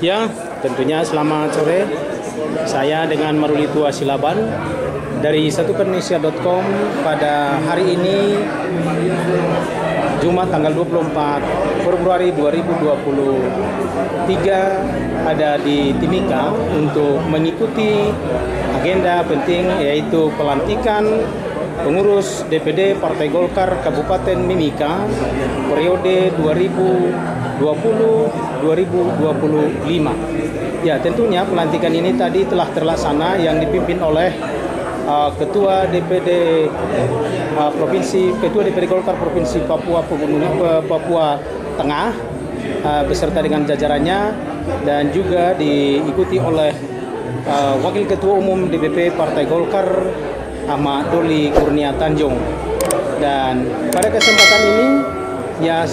Ya, tentunya selamat sore. Saya dengan Maruli Tua Silaban dari satukanindonesia.com pada hari ini Jumat tanggal 24 Februari 2023 ada di Timika untuk mengikuti agenda penting yaitu pelantikan pengurus DPD Partai Golkar Kabupaten Mimika periode 2020-2025. Ya, tentunya pelantikan ini tadi telah terlaksana yang dipimpin oleh Ketua DPD Golkar Provinsi Papua Papua Tengah beserta dengan jajarannya, dan juga diikuti oleh Wakil Ketua Umum DPP Partai Golkar Ahmad Doli Kurnia Tanjung. Dan pada kesempatan ini ya,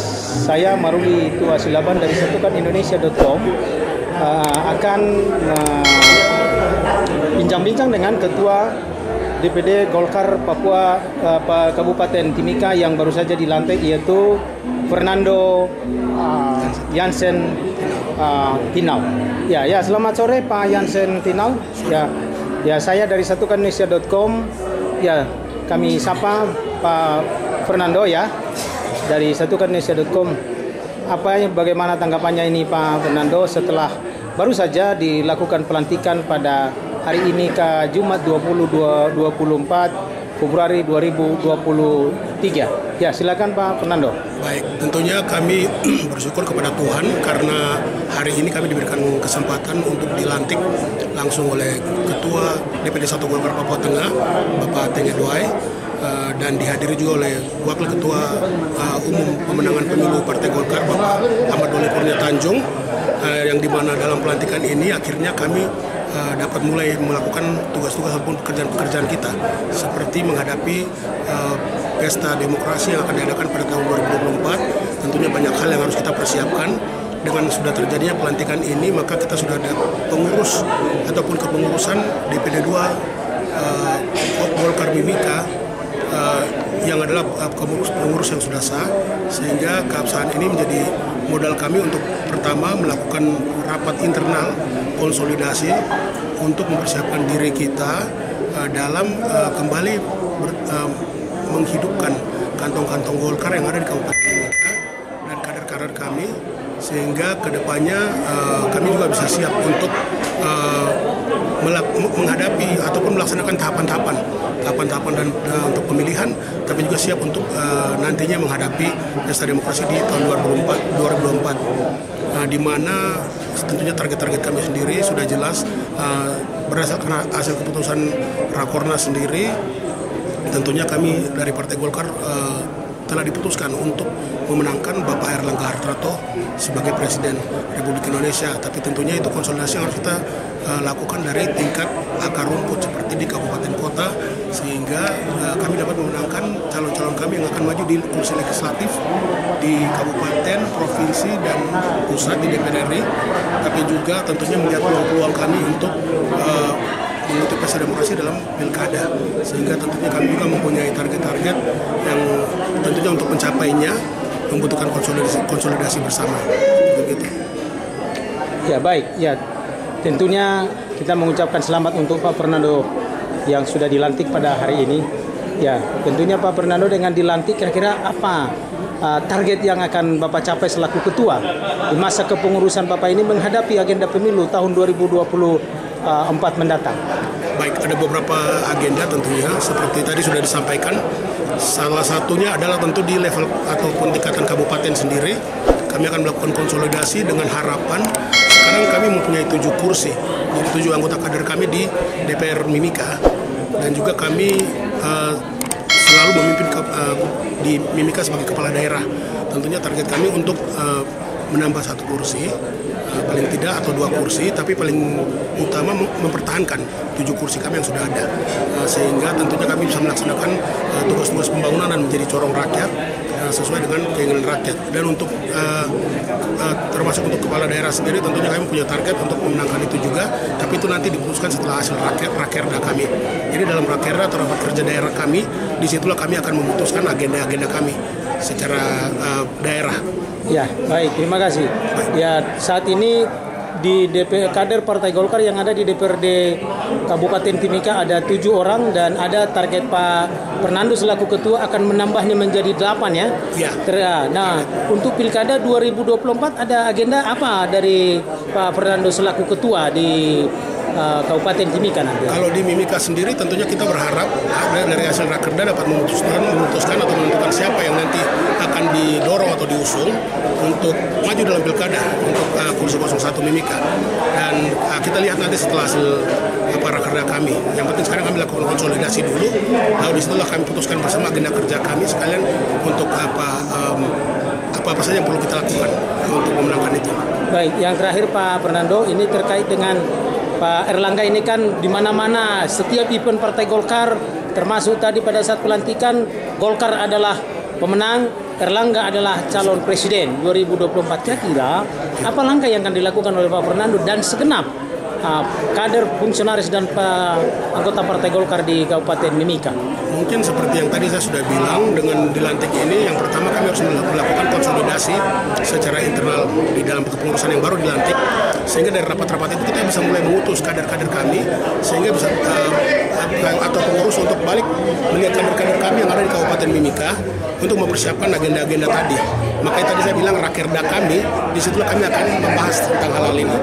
saya Maruli Tua Silaban dari satukanindonesia.com akan bincang-bincang dengan Ketua DPD Golkar Papua Kabupaten Timika yang baru saja dilantik, yaitu Fernando Jansen Tinau. Ya, selamat sore Pak Jansen Tinau. Ya, saya dari satukanindonesia.com. Ya, kami sapa Pak Fernando ya dari satukanindonesia.com. Bagaimana tanggapannya ini Pak Fernando setelah baru saja dilakukan pelantikan pada hari ini ke Jumat 24 Februari 2023. Ya, silakan Pak Fernando. Baik, tentunya kami bersyukur kepada Tuhan karena hari ini kami diberikan kesempatan untuk dilantik langsung oleh Ketua DPD 1 Golkar Papua Tengah, Bapak Tenge Doai, dan dihadiri juga oleh Wakil Ketua Umum Pemenangan Pemilu Partai Golkar, Bapak Ahmad Doli Kurnia Tanjung, yang dimana dalam pelantikan ini akhirnya kami dapat mulai melakukan tugas-tugas ataupun pekerjaan-pekerjaan kita, seperti menghadapi pesta demokrasi yang akan diadakan pada tahun 2024. Tentunya banyak hal yang harus kita persiapkan. Dengan sudah terjadinya pelantikan ini, maka kita sudah ada pengurus ataupun kepengurusan DPD 2 Golkar Mimika yang adalah pengurus yang sudah sah, sehingga keabsahan ini menjadi modal kami untuk pertama melakukan rapat internal konsolidasi untuk mempersiapkan diri kita dalam kembali menghidupkan kantong-kantong Golkar yang ada di Kabupaten Mimika dan kader-kader kami, sehingga kedepannya kami juga bisa siap untuk menghadapi ataupun melaksanakan tahapan-tahapan dan untuk pemilihan, tapi juga siap untuk nantinya menghadapi pesta demokrasi di tahun 2024, di mana tentunya target-target kami sendiri sudah jelas berdasarkan hasil keputusan Rakornas sendiri. Tentunya kami dari Partai Golkar telah diputuskan untuk memenangkan Bapak Erlangga Hartarto sebagai Presiden Republik Indonesia. Tapi tentunya itu konsolidasi yang harus kita lakukan dari tingkat akar rumput seperti di kabupaten kota, sehingga kami dapat memenangkan calon-calon kami yang akan maju di kursi legislatif di kabupaten, provinsi, dan pusat di DPR RI. Tapi juga tentunya melihat peluang-peluang kami untuk mengikuti pesta demokrasi dalam pilkada, sehingga tentunya kami juga mempunyai target-target yang tentunya untuk mencapainya membutuhkan konsolidasi bersama. Begitu. Ya, baik. Ya, tentunya kita mengucapkan selamat untuk Pak Fernando yang sudah dilantik pada hari ini. Ya, tentunya Pak Fernando dengan dilantik, kira-kira apa target yang akan Bapak capai selaku ketua di masa kepengurusan Bapak ini menghadapi agenda pemilu tahun 2024 mendatang? Baik, ada beberapa agenda tentunya seperti tadi sudah disampaikan. Salah satunya adalah tentu di level ataupun tingkatan kabupaten sendiri. Kami akan melakukan konsolidasi dengan harapan sekarang kami mempunyai 7 kursi, jadi 7 anggota kader kami di DPR Mimika, dan juga kami selalu memimpin di Mimika sebagai kepala daerah. Tentunya target kami untuk menambah 1 kursi, paling tidak, atau 2 kursi, tapi paling utama mempertahankan 7 kursi kami yang sudah ada, sehingga tentunya kami bisa melaksanakan tugas-tugas pembangunan dan menjadi corong rakyat sesuai dengan keinginan rakyat. Dan untuk termasuk untuk kepala daerah sendiri, tentunya kami punya target untuk memenangkan itu juga, tapi itu nanti diputuskan setelah hasil rakerda kami. Jadi dalam rakerda atau rapat kerja daerah kami, disitulah kami akan memutuskan agenda-agenda kami secara daerah. Ya, baik, terima kasih. Ya, saat ini di kader Partai Golkar yang ada di DPRD Kabupaten Timika ada 7 orang dan ada target Pak Fernando selaku ketua akan menambahnya menjadi 8 ya. Ya. Nah, untuk Pilkada 2024 ada agenda apa dari Pak Fernando selaku ketua di Kabupaten Timika nanti? Kalau di Mimika sendiri tentunya kita berharap dari hasil rakerda dapat memutuskan atau menentukan siapa yang nanti akan didorong atau diusung untuk maju dalam pilkada untuk kursi 01 Mimika. Dan kita lihat nanti setelah hasil rakerda kami. Yang penting sekarang kami lakukan konsolidasi dulu. Lalu disitulah kami putuskan bersama agenda kerja kami sekalian untuk apa saja yang perlu kita lakukan untuk memenangkan itu. Baik, yang terakhir Pak Fernando, ini terkait dengan Pak Erlangga ini kan di mana-mana setiap event Partai Golkar termasuk tadi pada saat pelantikan Golkar adalah pemenang, Erlangga adalah calon presiden 2024. Kira-kira apa langkah yang akan dilakukan oleh Pak Fernando dan segenap kader fungsionaris dan anggota Partai Golkar di Kabupaten Mimika? Mungkin seperti yang tadi saya sudah bilang, dengan dilantik ini yang pertama kami harus melakukan konsolidasi secara internal di dalam kepengurusan yang baru dilantik, sehingga dari rapat-rapat itu kita bisa mulai mengutus kader-kader kami sehingga bisa atau pengurus untuk balik melihat kader-kader kami yang ada di Kabupaten Mimika untuk mempersiapkan agenda-agenda tadi. Makanya tadi saya bilang rakerda kami, disitulah kami akan membahas tentang hal-hal ini.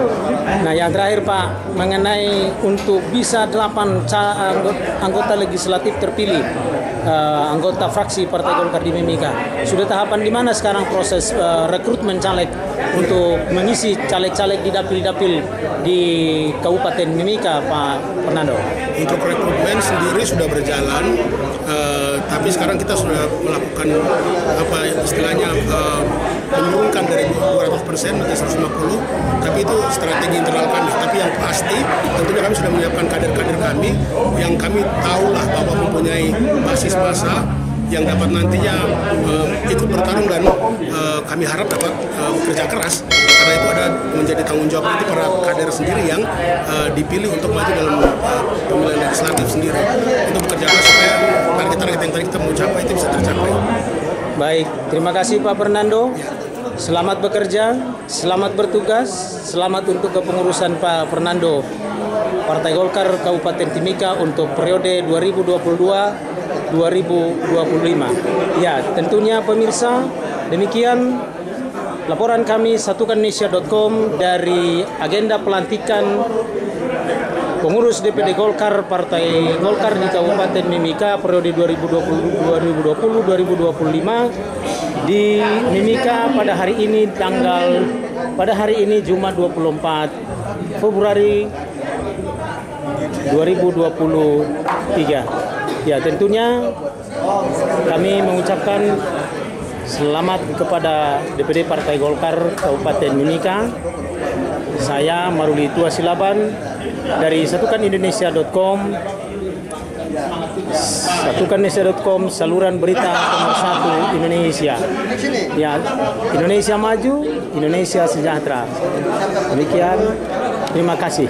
Nah, yang terakhir Pak, mengenai untuk bisa 8 anggota legislatif terpilih, anggota fraksi Partai Golkar di Mimika, sudah tahapan di mana sekarang proses rekrutmen caleg untuk mengisi caleg-caleg di dapil-dapil di Kabupaten Mimika, Pak Fernando? Untuk rekrutmen sendiri sudah berjalan, tapi sekarang kita sudah melakukan istilahnya menurunkan dari 200% menjadi 150, tapi itu strategi internal kami. Tapi yang pasti tentunya kami sudah menyiapkan kader-kader kami yang kami tahulah bahwa mempunyai basis massa yang dapat nantinya ikut bertarung dan kami harap dapat bekerja keras, karena itu ada menjadi tanggung jawab nanti para kader sendiri yang dipilih untuk maju dalam pemilihan legislatif sendiri untuk bekerja keras supaya target-target yang tadi kita mau capai itu bisa tercapai. Baik, terima kasih Pak Fernando. Selamat bekerja, selamat bertugas, selamat untuk kepengurusan Pak Fernando Partai Golkar Kabupaten Timika untuk periode 2022-2025. Ya, tentunya pemirsa, demikian laporan kami satukanindonesia.com dari agenda pelantikan pengurus DPD Golkar Partai Golkar di Kabupaten Mimika periode 2020-2025 di Mimika pada hari ini Jumat 24 Februari 2023. Ya, tentunya kami mengucapkan selamat kepada DPD Partai Golkar Kabupaten Mimika. Saya Maruli Tua Silaban dari satukanindonesia.com. Satukanindonesia.com, saluran berita nomor 1 Indonesia. Ya, Indonesia maju, Indonesia sejahtera. Demikian, terima kasih.